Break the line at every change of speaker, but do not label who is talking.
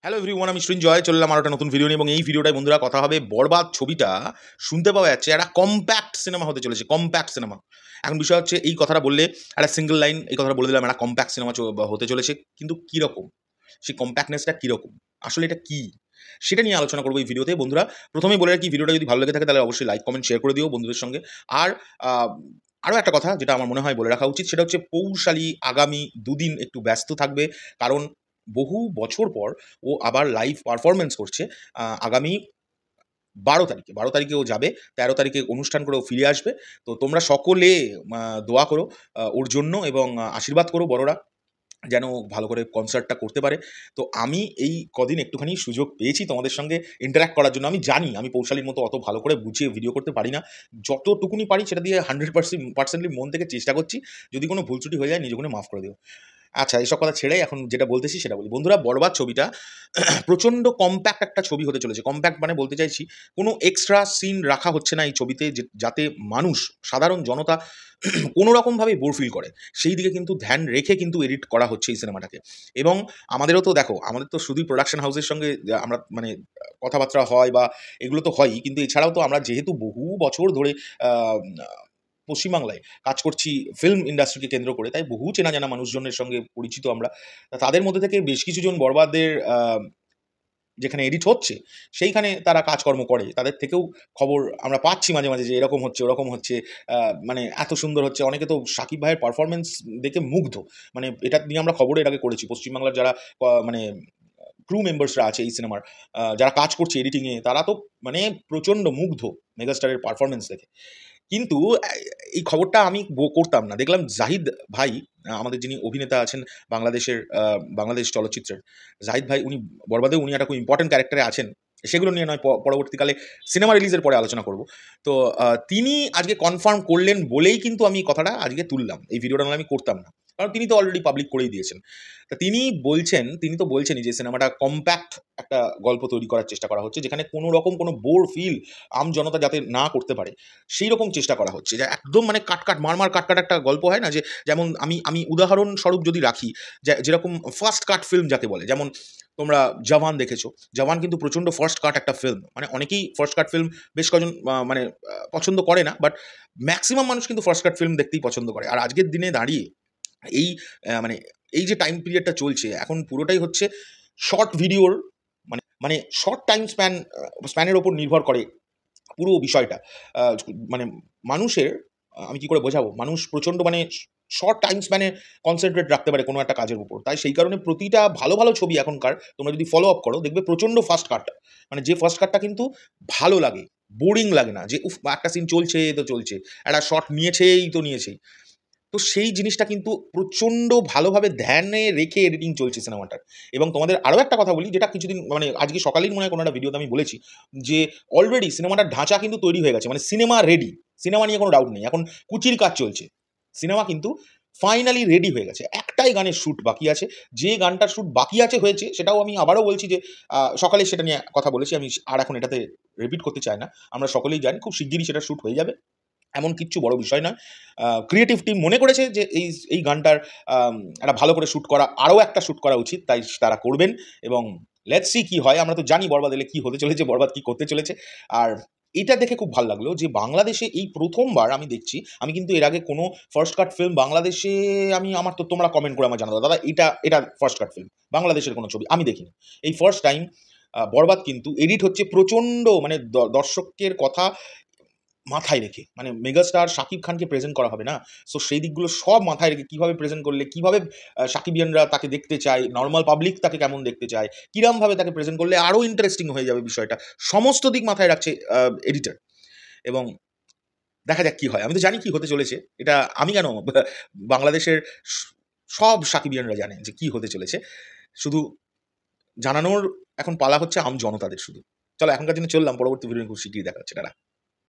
Hello everyone, আমি সৃঞ্জয় চললাম আর একটা নতুন ভিডিও নিয়ে। এবং এই ভিডিওটায় বন্ধুরা কথা হবে বরবাদ ছবিটা শুনতে পাওয়া যাচ্ছে একটা কম্প্যাক্ট সিনেমা হতে চলেছে। Compact cinema. এখন বিষয় হচ্ছে এই কথাটা বললে একটা সিঙ্গেল লাইন এই কথাটা বলে দিলাম, একটা কম্প্যাক্ট সিনেমা হতে চলেছে। কিন্তু কীরকম, সেই কম্প্যাক্টনেসটা কীরকম, আসলে এটা কী, সেটা নিয়ে আলোচনা করবো এই ভিডিওতে। বন্ধুরা প্রথমেই বলে রাখি, ভিডিওটা যদি ভালো লেগে থাকে তাহলে অবশ্যই লাইক কমেন্ট শেয়ার করে দিও বন্ধুদের সঙ্গে। আর আরও একটা কথা যেটা আমার মনে হয় বলে রাখা উচিত, সেটা হচ্ছে পৌষালী আগামী দুদিন একটু ব্যস্ত থাকবে, কারণ বহু বছর পর ও আবার লাইভ পারফরমেন্স করছে। আগামী ১২ তারিখে ও যাবে, ১৩ তারিখে অনুষ্ঠান করে ও ফিরে আসবে। তো তোমরা সকলে দোয়া করো ওর জন্য, এবং আশীর্বাদ করো বড়রা যেন ভালো করে কনসার্টটা করতে পারে। তো আমি এই কদিন একটুখানি সুযোগ পেয়েছি তোমাদের সঙ্গে ইন্টারঅ্যাক্ট করার জন্য। আমি জানি আমি পৌষালীর মতো অত ভালো করে বুঝিয়ে ভিডিও করতে পারি না, যতটুকুনি পারি সেটা দিয়ে 100% মন থেকে চেষ্টা করছি। যদি কোনো ভুল ত্রুটি হয়ে যায় নিজগুলো মাফ করে দিও। আচ্ছা, এসব কথা ছেড়ে এখন যেটা বলতেছি সেটা বলি। বন্ধুরা বরবাদ ছবিটা প্রচণ্ড কম্প্যাক্ট একটা ছবি হতে চলেছে। কম্প্যাক্ট মানে বলতে চাইছি কোনো এক্সট্রা সিন রাখা হচ্ছে না এই ছবিতে, যাতে মানুষ, সাধারণ জনতা কোনো রকমভাবেই বোর ফিল করে, সেই দিকে কিন্তু ধ্যান রেখে কিন্তু এডিট করা হচ্ছে এই সিনেমাটাকে। এবং আমাদেরও তো দেখো, আমাদের তো শুধুই প্রোডাকশন হাউসের সঙ্গে আমরা মানে কথাবার্তা হয় বা এগুলো তো হয়ই, কিন্তু এছাড়াও তো আমরা যেহেতু বহু বছর ধরে পশ্চিমবাংলায় কাজ করছি ফিল্ম ইন্ডাস্ট্রিকে কেন্দ্র করে, তাই বহু চেনা জানা মানুষজনের সঙ্গে পরিচিত আমরা। তাদের মধ্যে থেকে বেশ কিছুজন বরবাদের যেখানে এডিট হচ্ছে সেইখানে তারা কাজকর্ম করে, তাদের থেকেও খবর আমরা পাচ্ছি মাঝে মাঝে যে এরকম হচ্ছে ওরকম হচ্ছে, মানে এত সুন্দর হচ্ছে। অনেকে তো শাকিব ভাইয়ের পারফরমেন্স দেখে মুগ্ধ। মানে এটা নিয়ে আমরা খবরে এর আগে করেছি। পশ্চিমবাংলার যারা মানে ক্রু মেম্বার্সরা আছে এই সিনেমার, যারা কাজ করছে এডিটিংয়ে, তারা তো মানে প্রচণ্ড মুগ্ধ মেগাস্টারের পারফরমেন্স দেখে। কিন্তু এই খবরটা আমি করতাম না। দেখলাম জাহিদ ভাই, আমাদের যিনি অভিনেতা আছেন বাংলাদেশের, বাংলাদেশ চলচ্চিত্রের জাহিদ ভাই, উনি বরবাদেও উনি একটা খুব ইম্পর্টেন্ট ক্যারেক্টারে আছেন। সেগুলো নিয়ে নয় পরবর্তীকালে সিনেমা রিলিজের পরে আলোচনা করব। তো তিনি আজকে কনফার্ম করলেন বলেই কিন্তু আমি এই কথাটা আজকে তুললাম। এই ভিডিওটা নাহলে আমি করতাম না। কারণ তিনি তো অলরেডি পাবলিক করেই দিয়েছেন। তা তিনি তো বলছেনই যে সিনেমাটা কম্প্যাক্ট একটা গল্প তৈরি করার চেষ্টা করা হচ্ছে, যেখানে কোনো রকম কোনো বোর ফিল জনতা যাতে না করতে পারে সেই রকম চেষ্টা করা হচ্ছে। যে একদম মানে মারমার কাটকাট একটা গল্প হয় না, যে যেমন আমি উদাহরণস্বরূপ যদি রাখি, যেরকম ফার্স্ট কাট ফিল্ম যাকে বলে, যেমন তোমরা জওয়ান দেখেছো। জওয়ান কিন্তু প্রচণ্ড ফার্স্ট কাট একটা ফিল্ম। মানে অনেকেই ফার্স্ট কাট ফিল্ম বেশ কজন মানে পছন্দ করে না, বাট ম্যাক্সিমাম মানুষ কিন্তু ফার্স্ট কাট ফিল্ম দেখতেই পছন্দ করে। আর আজকের দিনে দাঁড়িয়ে এই মানে এই যে টাইম পিরিয়ডটা চলছে এখন, পুরোটাই হচ্ছে শর্ট ভিডিওর মানে শর্ট টাইম স্প্যানের ওপর নির্ভর করে পুরো বিষয়টা। মানে মানুষের, আমি কি করে বোঝাবো, মানুষ প্রচণ্ড মানে শর্ট টাইম স্প্যানে কনসেন্ট্রেট রাখতে পারে কোনো একটা কাজের উপর। তাই সেই কারণে প্রতিটা ভালো ভালো ছবি এখনকার তোমরা যদি ফলো আপ করো, দেখবে প্রচণ্ড ফাস্ট কাট। মানে যে ফাস্ট কাটটা কিন্তু ভালো লাগে, বোরিং লাগে না, যে উফ একটা সিন চলছে তো চলছে, একটা শট নিয়েছেই তো নিয়েছেই। তো সেই জিনিসটা কিন্তু প্রচণ্ড ভালোভাবে ধ্যানে রেখে এডিটিং চলছে সিনেমাটার। এবং তোমাদের আরও একটা কথা বলি, যেটা কিছুদিন মানে আজকে সকালেই মনে হয় কোনো একটা ভিডিওতে আমি বলেছি, যে অলরেডি সিনেমাটার ঢাঁচা কিন্তু তৈরি হয়ে গেছে। মানে সিনেমা রেডি, সিনেমা নিয়ে কোনো ডাউট নেই। এখন কুচির কাজ চলছে, সিনেমা কিন্তু ফাইনালি রেডি হয়ে গেছে। একটাই গানের শ্যুট বাকি আছে। যে গানটার শ্যুট বাকি আছে হয়েছে, সেটাও আমি আবারও বলছি যে সকালে সেটা নিয়ে কথা বলেছি আমি, আর এখন এটাতে রিপিট করতে চাই না। আমরা সকলেই জানি খুব শিগগিরই সেটা শ্যুট হয়ে যাবে, এমন কিচ্ছু বড় বিষয় নয়। ক্রিয়েটিভ টিম মনে করেছে যে এই গানটার একটা ভালো করে শ্যুট করা, আরও একটা শ্যুট করা উচিত, তাই তারা করবেন। এবং লেটস সি কী হয়। আমরা তো জানি বরবাদ এলে কী হতে চলেছে, বরবাদ কী করতে চলেছে। আর এটা দেখে খুব ভালো লাগলো যে বাংলাদেশে এই প্রথমবার আমি দেখছি। আমি কিন্তু এর আগে কোনো ফার্স্ট কাট ফিল্ম বাংলাদেশে আমার তো তোমরা কমেন্ট করে আমার জানাও, দাদা এটা ফার্স্ট কাট ফিল্ম বাংলাদেশের কোনো ছবি আমি দেখিনি। এই ফার্স্ট টাইম বরবাদ কিন্তু এডিট হচ্ছে প্রচণ্ড মানে দর্শকের কথা মাথায় রেখে। মানে মেগাস্টার শাকিব খানকে প্রেজেন্ট করা হবে না? সো সেই দিকগুলো সব মাথায় রেখে কীভাবে প্রেজেন্ট করলে, কীভাবে শাকিবিয়ানরা তাকে দেখতে চায়, নরমাল পাবলিক তাকে কেমন দেখতে চায়, কিরমভাবে তাকে প্রেজেন্ট করলে আরও ইন্টারেস্টিং হয়ে যাবে বিষয়টা, সমস্ত দিক মাথায় রাখছে এডিটর। এবং দেখা যাক কী হয়। আমি তো জানি কী হতে চলেছে। এটা আমি কেন, বাংলাদেশের সব শাকিবিয়ানরা জানে যে কী হতে চলেছে। শুধু জানানোর এখন পালা হচ্ছে জনতাদের শুধু। চলো এখনকার জন্য চললাম, পরবর্তী ভিডিও খুব শিগগিরই দেখা হচ্ছে। টাটা।